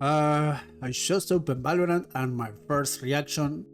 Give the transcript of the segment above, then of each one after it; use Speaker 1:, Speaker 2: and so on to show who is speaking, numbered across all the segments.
Speaker 1: I just opened Valorant and my first reaction...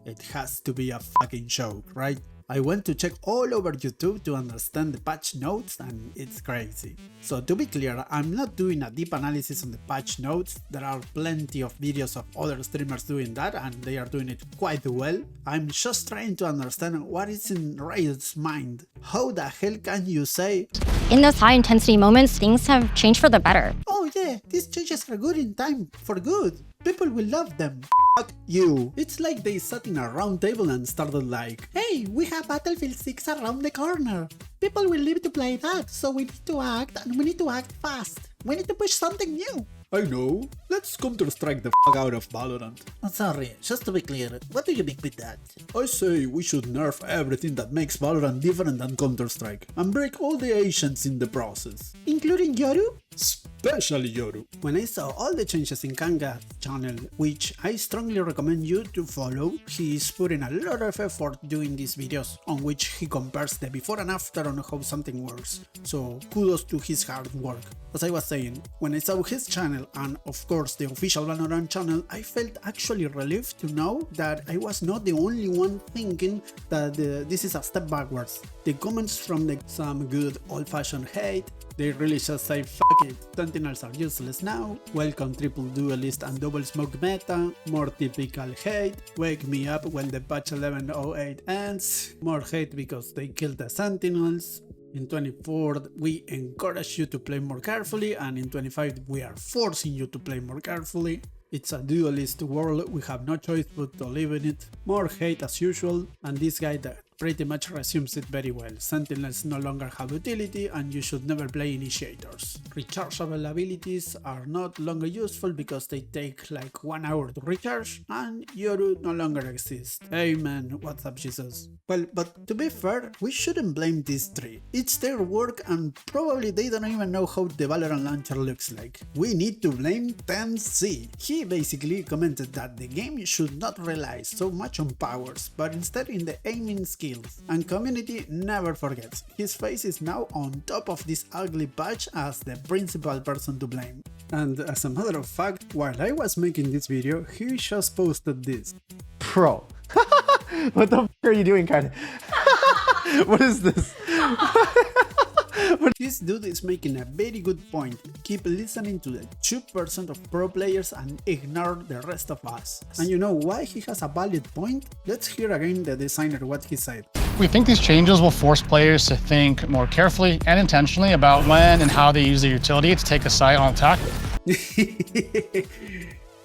Speaker 1: It has to be a fucking joke, right? I went to check all over YouTube to understand the patch notes and it's crazy. So to be clear, I'm not doing a deep analysis on the patch notes, there are plenty of videos of other streamers doing that and they are doing it quite well. I'm just trying to understand what is in Riot's mind. How the hell can you say,
Speaker 2: in those high intensity moments, things have changed for the better?
Speaker 1: oh yeah, these changes are good in time, for good. People will love them. Fuck you. It's like they sat in a round table and started like, hey, we have Battlefield 6 around the corner. People will live to play that, so we need to act and we need to act fast. We need to push something new. I know. Let's Counter-Strike the fuck out of Valorant.
Speaker 3: I'm sorry, just to be clear, what do you mean with that?
Speaker 1: I say we should nerf everything that makes Valorant different than Counter-Strike and break all the Asians in the process. Including Yoru? Especially Yoru. When I saw all the changes in Kanga's channel, which I strongly recommend you to follow, he is putting a lot of effort doing these videos on which he compares the before and after on how something works, so kudos to his hard work. As I was saying, when I saw his channel and of course the official Valorant channel, I felt actually relieved to know that I was not the only one thinking that this is a step backwards. The comments from some good old-fashioned hate, they really just say fuck it, sentinels are useless now, welcome triple duelist and double smoke meta, more typical hate, wake me up when the patch 11.08 ends, more hate because they killed the sentinels. In 24, we encourage you to play more carefully, and in 25, we are forcing you to play more carefully. It's a duelist world, we have no choice but to live in it. More hate as usual, and this guy that pretty much resumes it very well. Sentinels no longer have utility and you should never play initiators. Rechargeable abilities are not longer useful because they take like 1 hour to recharge and Yoru no longer exists. Amen, what's up Jesus? Well, but to be fair, we shouldn't blame these three. It's their work and probably they don't even know how the Valorant launcher looks like. We need to blame 10C. He basically commented that the game should not rely so much on powers, but instead in the aiming skills. And community never forgets. His face is now on top of this ugly patch as the principal person to blame. And as a matter of fact, while I was making this video, he just posted this.
Speaker 4: Bro, what the f are you doing, kind of? What is this?
Speaker 1: This dude is making a very good point. Keep listening to the 2% of pro players and ignore the rest of us. And you know why he has a valid point? Let's hear again the designer what he said.
Speaker 5: We think these changes will force players to think more carefully and intentionally about when and how they use their utility to take a site on attack.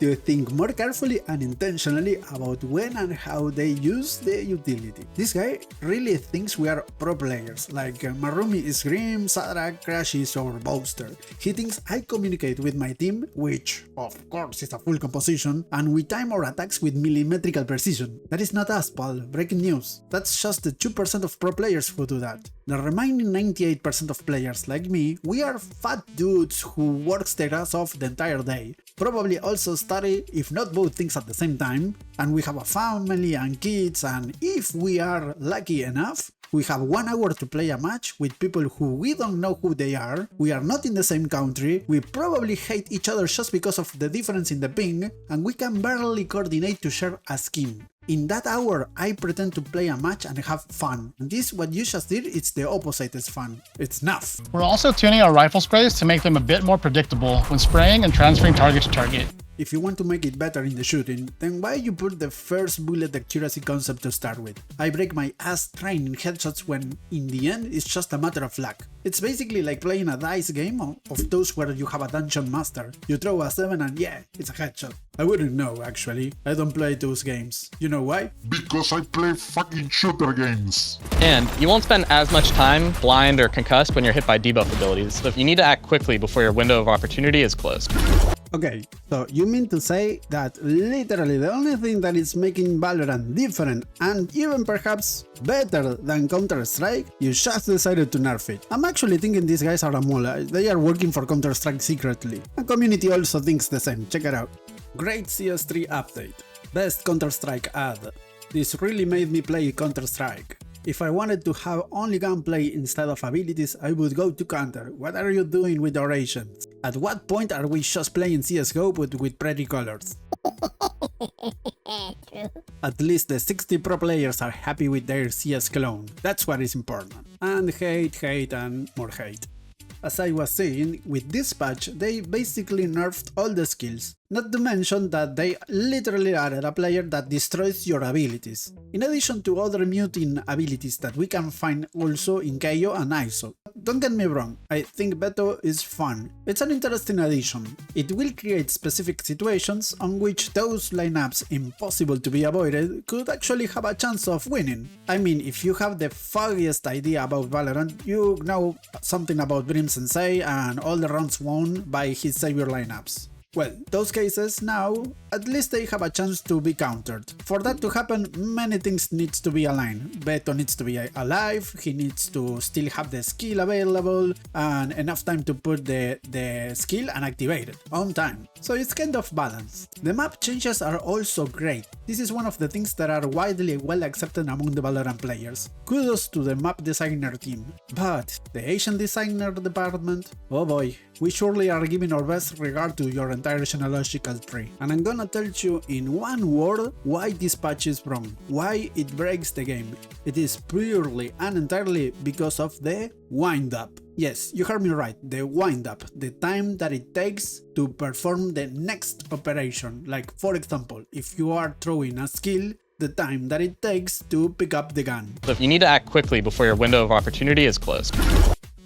Speaker 1: To think more carefully and intentionally about when and how they use the utility. This guy really thinks we are pro players, like Marumi is Grim, Sadrak, Crashes or Booster. He thinks I communicate with my team, which of course is a full composition, and we time our attacks with millimetrical precision. That is not us, pal. Breaking news. That's just the 2% of pro players who do that. The remaining 98% of players like me, we are fat dudes who works their ass off the entire day. Probably also study, if not both things at the same time, and we have a family and kids, and if we are lucky enough, we have 1 hour to play a match with people who we don't know who they are, we are not in the same country, we probably hate each other just because of the difference in the ping, and we can barely coordinate to share a skin. In that hour, I pretend to play a match and have fun. And this, what you just did, it's the opposite is fun. It's enough.
Speaker 5: We're also tuning our rifle sprays to make them a bit more predictable when spraying and transferring target to target.
Speaker 1: If you want to make it better in the shooting, then why you put the first bullet accuracy concept to start with? I break my ass trying in headshots when, in the end, it's just a matter of luck. It's basically like playing a dice game of those where you have a dungeon master. You throw a 7 and yeah, it's a headshot. I wouldn't know actually, I don't play those games. You know why?
Speaker 6: Because I play fucking shooter games.
Speaker 7: And you won't spend as much time blind or concussed when you're hit by debuff abilities, so you need to act quickly before your window of opportunity is closed.
Speaker 1: Okay, so you mean to say that literally the only thing that is making Valorant different and even perhaps better than Counter-Strike, you just decided to nerf it. I'm actually thinking these guys are a mula, they are working for Counter-Strike secretly. And community also thinks the same, check it out. Great CS3 update. Best Counter-Strike ad. This really made me play Counter-Strike. If I wanted to have only gunplay instead of abilities, I would go to Counter. What are you doing with orations? At what point are we just playing CSGO but with pretty colors? At least the 60 pro players are happy with their CS clone, that's what is important. And hate and more hate. As I was saying, with this patch they basically nerfed all the skills, not to mention that they literally added a player that destroys your abilities, in addition to other muting abilities that we can find also in KO and ISO. Don't get me wrong, I think Beto is fun, it's an interesting addition. It will create specific situations on which those lineups impossible to be avoided could actually have a chance of winning. I mean, if you have the foggiest idea about Valorant, you know something about Brim Sensei and all the rounds won by his savior lineups. Well, those cases now, at least they have a chance to be countered. For that to happen, many things needs to be aligned. Beto needs to be alive, he needs to still have the skill available, and enough time to put the skill and activate it, on time. So it's kind of balanced. The map changes are also great. This is one of the things that are widely well accepted among the Valorant players. Kudos to the map designer team. But the Asian designer department? Oh boy, we surely are giving our best regard to your entire genealogical tree. And I'm gonna tell you in one word why this patch is wrong, why it breaks the game. It is purely and entirely because of the wind-up. Yes, you heard me right, the wind-up, the time that it takes to perform the next operation. Like, for example, if you are throwing a skill, the time that it takes to pick up the gun.
Speaker 7: So you need to act quickly before your window of opportunity is closed.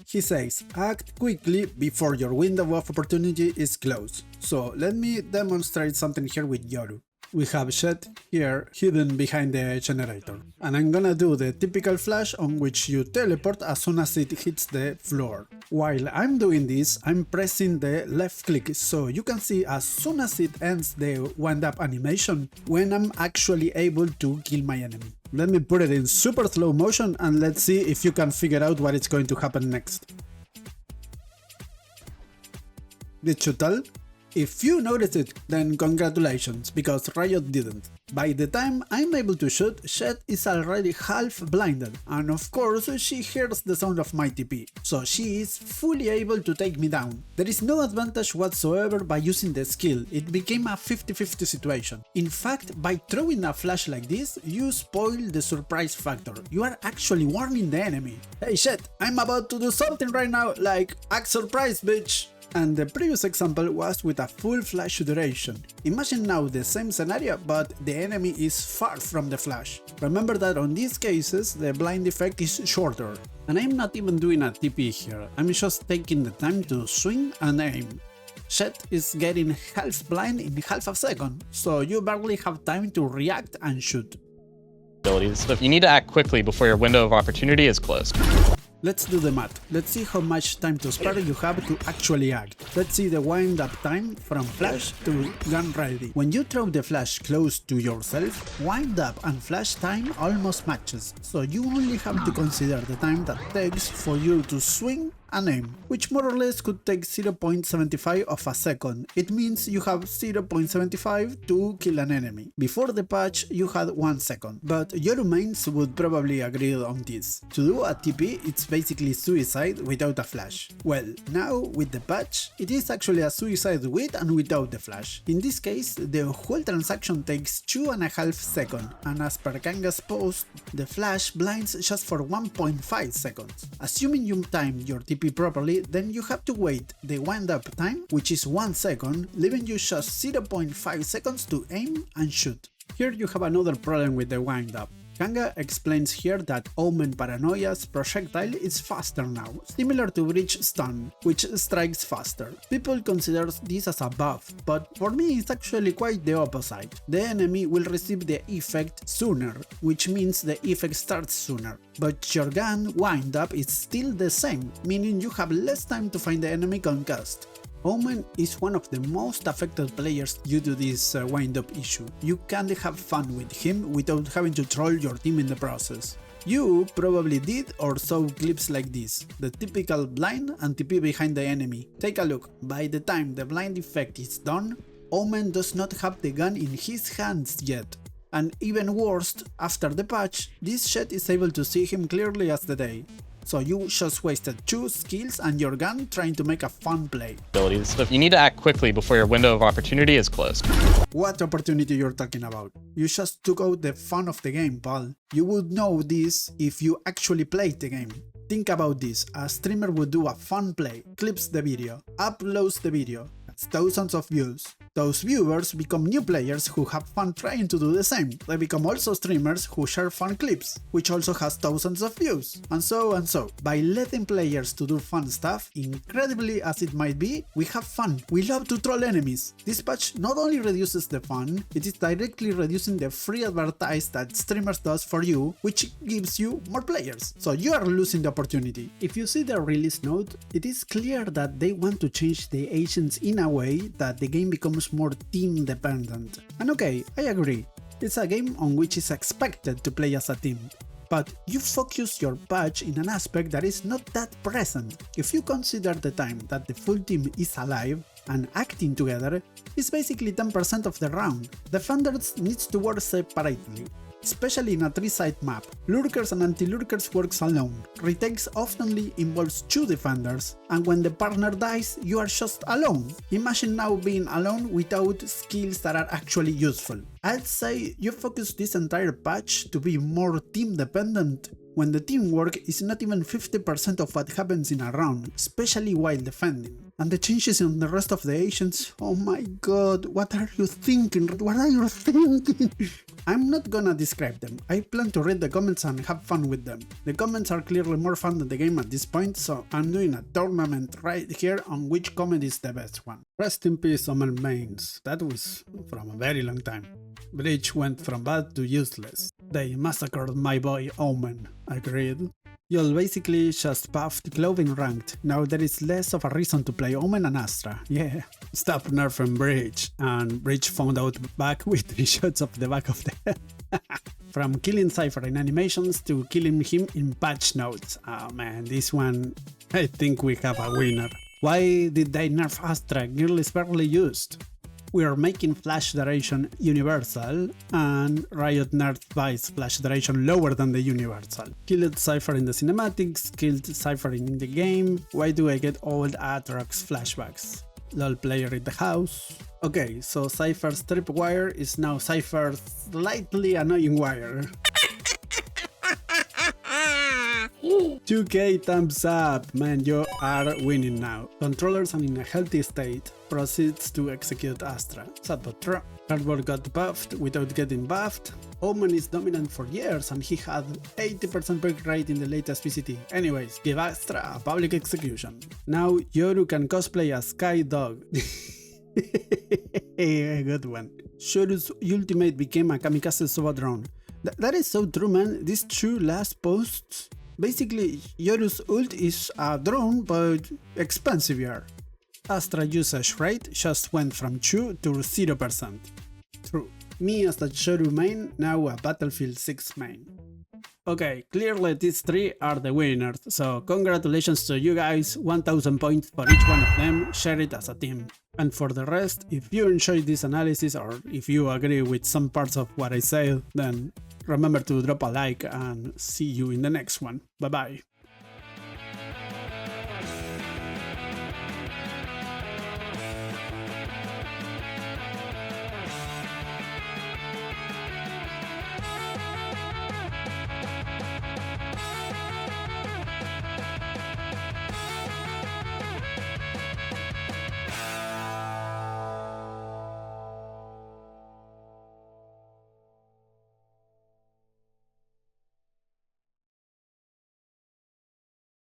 Speaker 1: He says, act quickly before your window of opportunity is closed. So let me demonstrate something here with Yoru. We have Shed here hidden behind the generator, and I'm gonna do the typical flash on which you teleport as soon as it hits the floor. While I'm doing this, I'm pressing the left click so you can see as soon as it ends the wind up animation when I'm actually able to kill my enemy. Let me put it in super slow motion and let's see if you can figure out what is going to happen next. Did you tell? If you noticed it, then congratulations, because Riot didn't. By the time I'm able to shoot, Shed is already half blinded, and of course she hears the sound of my TP, so she is fully able to take me down. There is no advantage whatsoever by using the skill, it became a 50-50 situation. In fact, by throwing a flash like this, you spoil the surprise factor, you are actually warning the enemy. Hey Shed, I'm about to do something right now, like, act surprised bitch! And the previous example was with a full flash duration. Imagine now the same scenario, but the enemy is far from the flash. Remember that on these cases the blind effect is shorter. And I'm not even doing a TP here, I'm just taking the time to swing and aim. Shed is getting half blind in half a second, so you barely have time to react and shoot.
Speaker 7: So you need to act quickly before your window of opportunity is closed.
Speaker 1: Let's do the math. Let's see how much time to spare you have to actually act. Let's see the wind up time from flash to gun ready. When you throw the flash close to yourself, wind up and flash time almost matches, so you only have to consider the time that takes for you to swing and aim, which more or less could take 0.75 of a second. It means you have 0.75 to kill an enemy. Before the patch you had 1 second, but Yoru mains would probably agree on this. To do a TP it's basically suicide without a flash. Well, now with the patch it is actually a suicide with and without the flash. In this case the whole transaction takes 2.5 seconds, and as per Kanga's post, the flash blinds just for 1.5 seconds. Assuming you time your TP properly, then you have to wait the wind up time, which is 1 second, leaving you just 0.5 seconds to aim and shoot. Here you have another problem with the wind up. Kanga explains here that Omen Paranoia's projectile is faster now, similar to Breach Stun, which strikes faster. People consider this as a buff, but for me it's actually quite the opposite. The enemy will receive the effect sooner, which means the effect starts sooner. But your gun wind up is still the same, meaning you have less time to find the enemy concussed. Omen is one of the most affected players due to this wind-up issue. You can't have fun with him without having to troll your team in the process. You probably did or saw clips like this, the typical blind and TP behind the enemy. Take a look, by the time the blind effect is done, Omen does not have the gun in his hands yet. And even worse, after the patch, this Shed is able to see him clearly as the day. So you just wasted 2 skills and your gun trying to make a fun play.
Speaker 7: abilities. So you need to act quickly before your window of opportunity is closed.
Speaker 1: What opportunity you're talking about? You just took out the fun of the game, pal. You would know this if you actually played the game. Think about this, a streamer would do a fun play, clips the video, uploads the video, has thousands of views. Those viewers become new players who have fun trying to do the same. They become also streamers who share fun clips, which also has thousands of views, and so and so. By letting players to do fun stuff, incredibly as it might be, we have fun. We love to troll enemies. This patch not only reduces the fun, it is directly reducing the free advertise that streamers does for you, which gives you more players. So you are losing the opportunity. If you see the release note, it is clear that they want to change the agents in a way that the game becomes more team dependent. And okay, I agree. It's a game on which is expected to play as a team. But you focus your patch in an aspect that is not that present. If you consider the time that the full team is alive and acting together, it's basically 10% of the round. Defenders needs to work separately, especially in a 3-side map. Lurkers and anti-lurkers works alone. Retakes oftenly involves 2 defenders, and when the partner dies, you are just alone. Imagine now being alone without skills that are actually useful. I'd say you focus this entire patch to be more team dependent, when the teamwork is not even 50% of what happens in a round, especially while defending. And the changes in the rest of the agents, oh my god, what are you thinking? What are you thinking? I'm not gonna describe them. I plan to read the comments and have fun with them. The comments are clearly more fun than the game at this point, so I'm doing a tournament right here on which comment is the best one. Rest in peace, Omen mains. That was from a very long time. Breach went from bad to useless. They massacred my boy Omen. Agreed. You'll basically just buffed Clothing ranked. Now there is less of a reason to play Omen and Astra. Yeah. Stop nerfing Breach. And Breach found out back with 3 shots of the back of the head. From killing Cypher in animations to killing him in patch notes. Oh man, this one, I think we have a winner. Why did they nerf Astra? Girl is barely used. We are making flash duration universal, and Riot nerfed Vice flash duration lower than the universal. Killed Cypher in the cinematics, killed Cypher in the game. Why do I get old Atrox flashbacks? LOL player in the house. Okay, so Cypher's tripwire is now Cypher's slightly annoying wire. 2k thumbs up, man, you are winning now. Controllers and in a healthy state proceeds to execute Astra. Sad but true. Hardware got buffed without getting buffed. Omen is dominant for years and he had 80% break rate in the latest VCT. Anyways, give Astra a public execution. Now Yoru can cosplay as Sky Dog. Good one. Shoru's ultimate became a kamikaze Sova drone. That is so true, man. These 2 last posts. Basically, Yoru's ult is a drone, but expensive here. Astra usage rate just went from 2 to 0%. True. Me as a Yoru main, now a Battlefield 6 main. Okay, clearly these 3 are the winners, so congratulations to you guys, 1000 points for each one of them, share it as a team. And for the rest, if you enjoyed this analysis or if you agree with some parts of what I said, then remember to drop a like and see you in the next one. Bye bye.